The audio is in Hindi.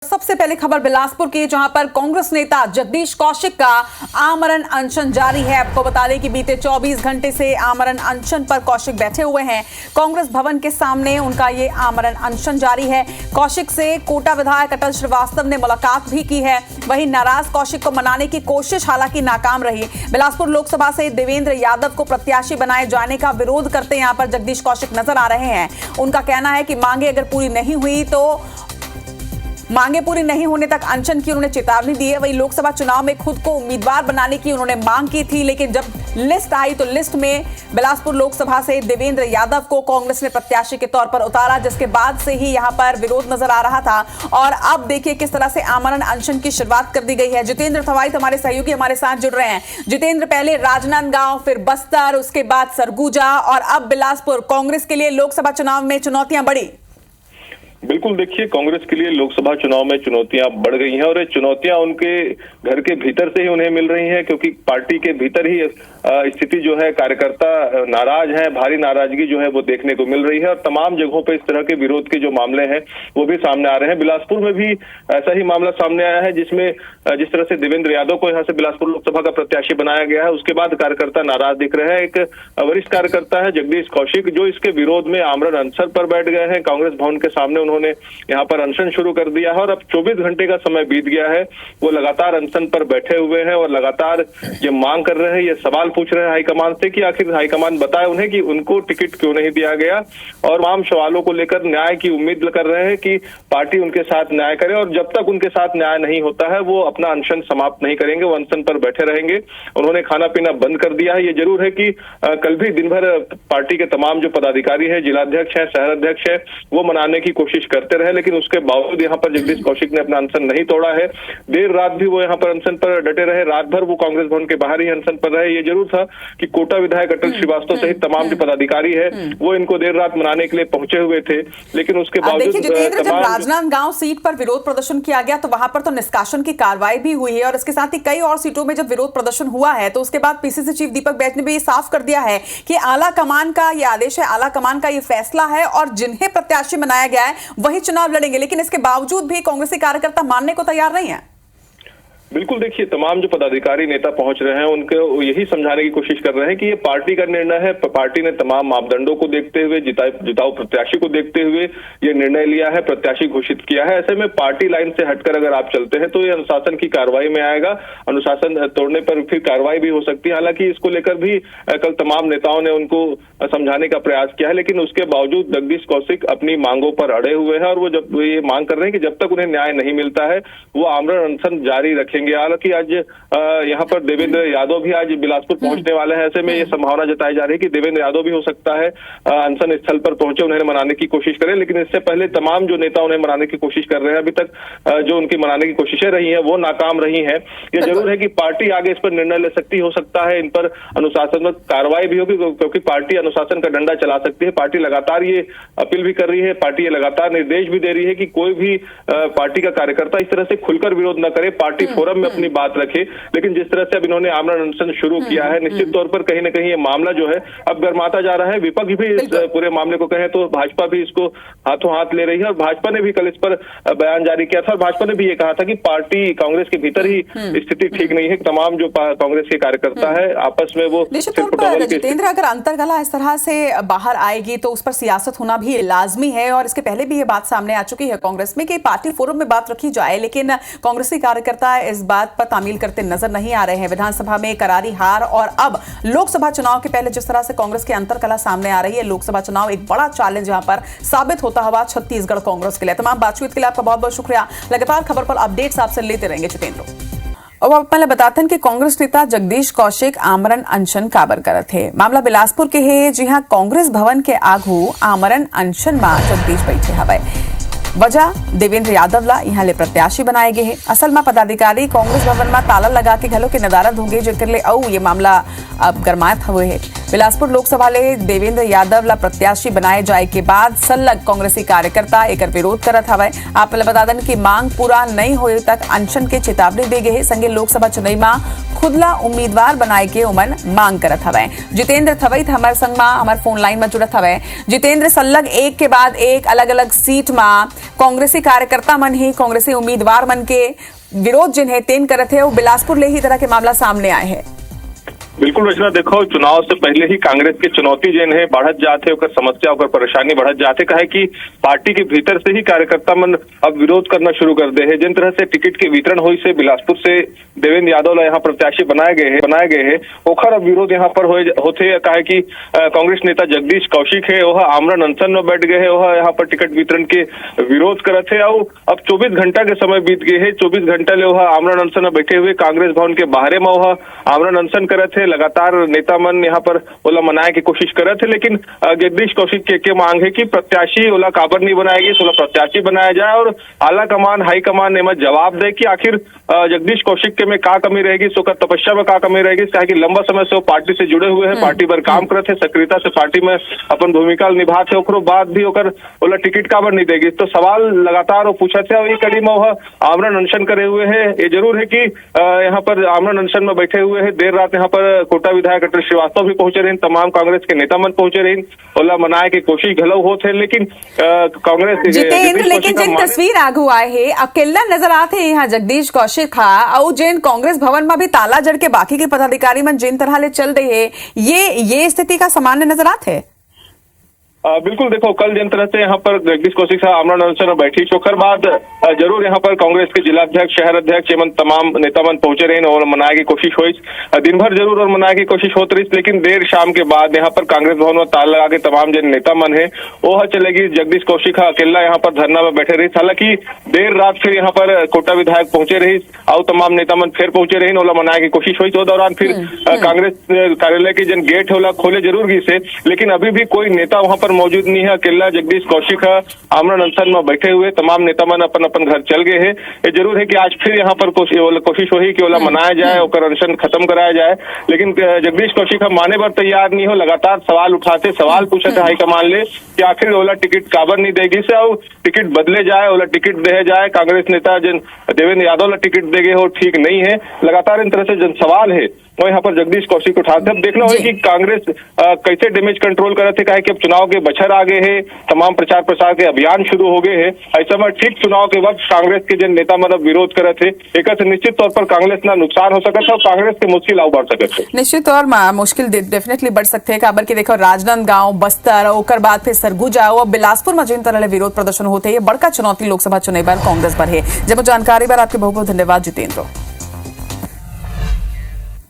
सबसे पहले खबर बिलासपुर की, जहां पर कांग्रेस नेता जगदीश कौशिक का आमरण अनशन जारी है। आपको बता दें कि बीते 24 घंटे से आमरण अनशन पर कौशिक बैठे हुए हैं। कांग्रेस भवन के सामने उनका ये आमरण अनशन जारी है। कौशिक से कोटा विधायक अटल श्रीवास्तव ने मुलाकात भी की है। वहीं नाराज कौशिक को मनाने की कोशिश हालांकि नाकाम रही। बिलासपुर लोकसभा से देवेंद्र यादव को प्रत्याशी बनाए जाने का विरोध करते यहां पर जगदीश कौशिक नजर आ रहे हैं। उनका कहना है कि मांगे अगर पूरी नहीं हुई तो मांगे पूरी नहीं होने तक अनशन की उन्होंने चेतावनी दी है। वहीं लोकसभा चुनाव में खुद को उम्मीदवार बनाने की उन्होंने मांग की थी, लेकिन जब लिस्ट आई तो लिस्ट में बिलासपुर लोकसभा से देवेंद्र यादव को कांग्रेस ने प्रत्याशी के तौर पर उतारा, जिसके बाद से ही यहां पर विरोध नजर आ रहा था। और अब देखिए किस तरह से आमरण अनशन की शुरुआत कर दी गई है। जितेंद्र थवाइत हमारे सहयोगी हमारे साथ जुड़ रहे हैं। जितेंद्र, पहले राजनांदगांव, फिर बस्तर, उसके बाद सरगुजा और अब बिलासपुर, कांग्रेस के लिए लोकसभा चुनाव में चुनौतियां बढ़ी। बिल्कुल, देखिए, कांग्रेस के लिए लोकसभा चुनाव में चुनौतियां बढ़ गई हैं और ये चुनौतियां उनके घर के भीतर से ही उन्हें मिल रही हैं, क्योंकि पार्टी के भीतर ही स्थिति जो है, कार्यकर्ता नाराज हैं, भारी नाराजगी जो है वो देखने को मिल रही है और तमाम जगहों पे इस तरह के विरोध के जो मामले हैं वो भी सामने आ रहे हैं। बिलासपुर में भी ऐसा ही मामला सामने आया है, जिसमें जिस तरह से देवेंद्र यादव को यहाँ से बिलासपुर लोकसभा का प्रत्याशी बनाया गया है, उसके बाद कार्यकर्ता नाराज दिख रहे हैं। एक वरिष्ठ कार्यकर्ता है जगदीश कौशिक, जो इसके विरोध में आमरण अनशन पर बैठ गए हैं। कांग्रेस भवन के सामने उन्होंने यहाँ पर अनशन शुरू कर दिया है और अब 24 घंटे का समय बीत गया है। वो लगातार अनशन पर बैठे हुए हैं और लगातार ये मांग कर रहे हैं, ये सवाल पूछ रहे हैं हाईकमान से कि आखिर हाईकमान बताए उन्हें कि उनको टिकट क्यों नहीं दिया गया, और तमाम सवालों को लेकर न्याय की उम्मीद कर रहे हैं कि पार्टी उनके साथ न्याय करे और जब तक उनके साथ न्याय नहीं होता है वो अपना अनशन समाप्त नहीं करेंगे, वो अनशन पर बैठे रहेंगे। उन्होंने खाना पीना बंद कर दिया है। ये जरूर है कि कल भी दिन भर पार्टी के तमाम जो पदाधिकारी है, जिलाध्यक्ष है, शहर अध्यक्ष है, वो मनाने की कोशिश करते रहे, लेकिन उसके बावजूद यहाँ पर जगदीश कौशिक ने अपना अनशन नहीं तोड़ा है। देर रात भी वो यहाँ पर अनशन पर डटे रहे, रात भर वो कांग्रेस भवन के बाहर ही अनशन पर रहे। ये जरूर था कि कोटा विधायक अटल श्रीवास्तव सहित तमाम जो पदाधिकारी है वो इनको देर रात मनाने के लिए पहुंचे हुए थे, लेकिन उसके बावजूद जब राजनांदगांव सीट पर विरोध प्रदर्शन किया गया तो वहां पर तो निष्कासन की कार्रवाई भी हुई है और इसके साथ ही कई और सीटों में जब विरोध प्रदर्शन हुआ है तो उसके बाद पीसीसी चीफ दीपक बैज ने भी ये साफ कर दिया है कि आला कमान का ये आदेश है, आला कमान का ये फैसला है और जिन्हें प्रत्याशी बनाया गया है वही चुनाव लड़ेंगे। लेकिन इसके बावजूद भी कांग्रेसी कार्यकर्ता मानने को तैयार नहीं है। बिल्कुल, देखिए, तमाम जो पदाधिकारी नेता पहुंच रहे हैं उनको यही समझाने की कोशिश कर रहे हैं कि ये पार्टी का निर्णय है। पार्टी ने तमाम मापदंडों को देखते हुए, जिताऊ प्रत्याशी को देखते हुए ये निर्णय लिया है, प्रत्याशी घोषित किया है। ऐसे में पार्टी लाइन से हटकर अगर आप चलते हैं तो ये अनुशासन की कार्रवाई में आएगा। अनुशासन तोड़ने पर फिर कार्रवाई भी हो सकती है। हालांकि इसको लेकर भी कल तमाम नेताओं ने उनको समझाने का प्रयास किया है, लेकिन उसके बावजूद जगदीश कौशिक अपनी मांगों पर अड़े हुए हैं और वो जब ये मांग कर रहे हैं कि जब तक उन्हें न्याय नहीं मिलता है वो आमरण अनशन जारी रखेंगे। हालांकि आज यहाँ पर देवेंद्र यादव भी आज बिलासपुर पहुंचने वाले हैं। ऐसे में ये संभावना जताई जा रही है कि देवेंद्र यादव भी हो सकता है अनशन स्थल पर पहुंचे, उन्हें मनाने की कोशिश करें। लेकिन इससे पहले तमाम जो नेता उन्हें मनाने की कोशिश कर रहे हैं, अभी तक जो उनकी मनाने की कोशिशें रही हैं वो नाकाम रही हैं। ये जरूर है कि पार्टी आगे इस पर निर्णय ले सकती, हो सकता है इन पर अनुशासनात्मक कार्रवाई भी होगी, क्योंकि पार्टी अनुशासन का डंडा चला सकती है। पार्टी लगातार ये अपील भी कर रही है, पार्टी ये लगातार निर्देश भी दे रही है कि कोई भी पार्टी का कार्यकर्ता इस तरह से खुलकर विरोध न करे, पार्टी फोरम में अपनी बात रखे। लेकिन जिस तरह से अब इन्होंने आमरण अनशन शुरू किया है, निश्चित तौर पर कहीं ना कहीं ये मामला जो है अब गर्माता जा रहा है। विपक्ष भी इस पूरे मामले को कहें तो भाजपा भी इसको हाथों हाथ ले रही है और भाजपा ने भी कल इस पर बयान जारी किया था और भाजपा ने भी ये कहा था कि पार्टी कांग्रेस के भीतर ही स्थिति ठीक नहीं है। तमाम जो कांग्रेस के कार्यकर्ता है आपस में वो जितेंद्र, अगर अंतरकलह इस तरह से बाहर आएगी तो उस पर सियासत होना भी लाजमी है और इसके पहले भी ये बात सामने आ चुकी है कांग्रेस में कि पार्टी फोरम में बात रखी जाए, लेकिन कांग्रेसी कार्यकर्ता इस बात पर तामील करते नजर नहीं आ रहे हैं। विधानसभा में करारी हार और अब लोकसभा चुनाव के पहले जिस तरह से कांग्रेस की अंतरकलह सामने आ रही है, लोकसभा चुनाव एक बड़ा चैलेंज यहां पर साबित होता हुआ छत्तीसगढ़ कांग्रेस के लिए। तमाम बातचीत के लिए आपका बहुत बहुत शुक्रिया। लगातार खबर पर अपडेट्स आपसे लेते रहेंगे जितेंद्र। और अब पहले बताते हैं कि कांग्रेस नेता जगदीश कौशिक आमरण अनशन काबर करत है। मामला बिलासपुर के है, जी हां, कांग्रेस भवन के आगू आमरण अनशन में जगदीश बैठे हवे। वजह देवेंद्र यादव ला यहाँ ले प्रत्याशी बनाए गए हैं। असल में पदाधिकारी कांग्रेस भवन में ताला लगा के घलों के नदारद होंगे, जेकर ले ये मामला अब गरमायत हुए है। बिलासपुर लोकसभा ले देवेंद्र यादव ला प्रत्याशी बनाए जाए के बाद सलग कांग्रेसी कार्यकर्ता एकर विरोध करत हवय। आप ला बता दें कि मांग पूरा नहीं होए तक अनशन के चेतावनी दे गए। संगे लोकसभा चुनाव में खुदला उम्मीदवार बनाए के उमन मांग करत हवय। जितेंद्र थवईत हमार संग में हमार फोन लाइन में जुड़त हवय। जितेंद्र, सलग एक के बाद एक अलग अलग सीट में कांग्रेसी कार्यकर्ता मन ही कांग्रेसी उम्मीदवार मन के विरोध जिन्हें तेन करत है वो बिलासपुर ले ही तरह के मामला सामने आए हैं। बिल्कुल रचना, देखो चुनाव से पहले ही कांग्रेस के चुनौती जिन है बढ़त जाते, ओकर समस्या ओकर परेशानी बढ़त जाते। कहे कि पार्टी के भीतर से ही कार्यकर्ता मन अब विरोध करना शुरू कर दे है। जिन तरह से टिकट के वितरण हुई से बिलासपुर से देवेंद्र यादव ला यहाँ प्रत्याशी बनाए गए हैं ओखर अब विरोध यहाँ पर होते। कहे कि कांग्रेस नेता जगदीश कौशिक है वह आमरण अनशन में बैठ गए है, वह यहाँ पर टिकट वितरण के विरोध करत है। और अब 24 घंटा के समय बीत गए है। 24 घंटा ले वह आमरण अनशन में बैठे हुए कांग्रेस भवन के बाहर में वह आमरण अनशन करत है। लगातार नेता मन यहाँ पर ओला मनाए की कोशिश कर रहे थे, लेकिन जगदीश कौशिक के मांग है कि प्रत्याशी ओला काबर नहीं बनाएगी, ओला प्रत्याशी बनाया जाए और आला कमान हाई कमान ने जवाब दे कि आखिर जगदीश कौशिक के में का कमी रहेगी, सोकर तपस्या में का कमी रहेगी। कहा कि लंबा समय से वो पार्टी से जुड़े हुए हैं, पार्टी पर काम करते, सक्रियता से पार्टी में अपन भूमिका निभाते, ओकरो बाद भी ओकर ओला टिकट काबर नहीं देगी। तो सवाल लगातार वो पूछा थे और ये कड़ी में वह आमरण अनशन करे हुए है। ये जरूर है कि यहाँ पर आमरण अनशन में बैठे हुए हैं। देर रात यहाँ पर कोटा विधायक अटल श्रीवास्तव भी पहुंचे रहे, तमाम कांग्रेस के नेता मन पहुंचे रहे, ओला मनाए की कोशिश घलो होते, लेकिन कांग्रेस जितेंद्र, लेकिन जिन तस्वीर आगू आए है अकेला नजर आते हैं यहाँ जगदीश कौशिक हा और जिन कांग्रेस भवन में भी ताला जड़ के बाकी के पदाधिकारी मन जिन तरह ले चल रहे हैं ये स्थिति का सामान्य नजर आते है। बिल्कुल, देखो कल जिन तरह से यहाँ पर जगदीश कौशिक साहब आमरण अनशन में बैठी चोखर बाद जरूर यहाँ पर कांग्रेस के जिलाध्यक्ष, शहर अध्यक्ष एवं तमाम नेता मन पहुंचे रहे और मनाए की कोशिश हुई। दिन भर जरूर और मनाए की कोशिश होती रही, लेकिन देर शाम के बाद यहाँ पर कांग्रेस भवन में ताला लगा के तमाम जिन नेता मन है वो चलेगी। जगदीश कौशिक अकेला यहाँ पर धरना में बैठे रही। हालांकि देर रात फिर यहाँ पर कोटा विधायक पहुंचे रही और तमाम नेता मन फिर पहुंचे रही, ओला मनाए की कोशिश हुई। तो दौरान फिर कांग्रेस कार्यालय की जिन गेट है ओला खोले जरूर गई से, लेकिन अभी भी कोई नेता वहां मौजूद नहीं है। अकेला जगदीश कौशिक आमरण अनशन में बैठे हुए, तमाम नेता मन अपन अपन घर चल गए हैं। ये जरूर है कि आज फिर यहाँ पर कोशिश हुई कि ओला मनाया जाए और अनशन खत्म कराया जाए, लेकिन जगदीश कौशिक माने पर तैयार नहीं हो। लगातार सवाल उठाते, सवाल पूछे थे हाईकमान ले कि आखिर ओला टिकट काबर नहीं देगी से और टिकट बदले जाए, ओला टिकट दे जाए। कांग्रेस नेता जिन देवेंद्र यादव ला टिकट देगे हो ठीक नहीं है। लगातार इन तरह से जन सवाल है वो यहाँ पर जगदीश कौशिक उठाते। अब देखना होगा कि कांग्रेस कैसे डैमेज कंट्रोल कर रहे थे। कहे कि अब चुनाव के बछर आ गए हैं, तमाम प्रचार प्रसार के अभियान शुरू हो गए हैं। ऐसा में ठीक चुनाव के वक्त कांग्रेस के जिन नेता मतलब विरोध करे थे, एक निश्चित तौर पर कांग्रेस ना नुकसान हो सकता है और कांग्रेस के मुश्किल आउ बढ़ सकते थे। निश्चित तौर में मुश्किल डेफिनेटली बढ़ सकते हैं। काबर के देखो राजनांदगांव, बस्तर और बाद फिर सरगुजा और बिलासपुर में जिन तरह विरोध प्रदर्शन होते हैं, बड़का चुनौती लोकसभा चुनाव पर कांग्रेस पर है। जब जानकारी बार आपके बहुत बहुत धन्यवाद जितेंद्र।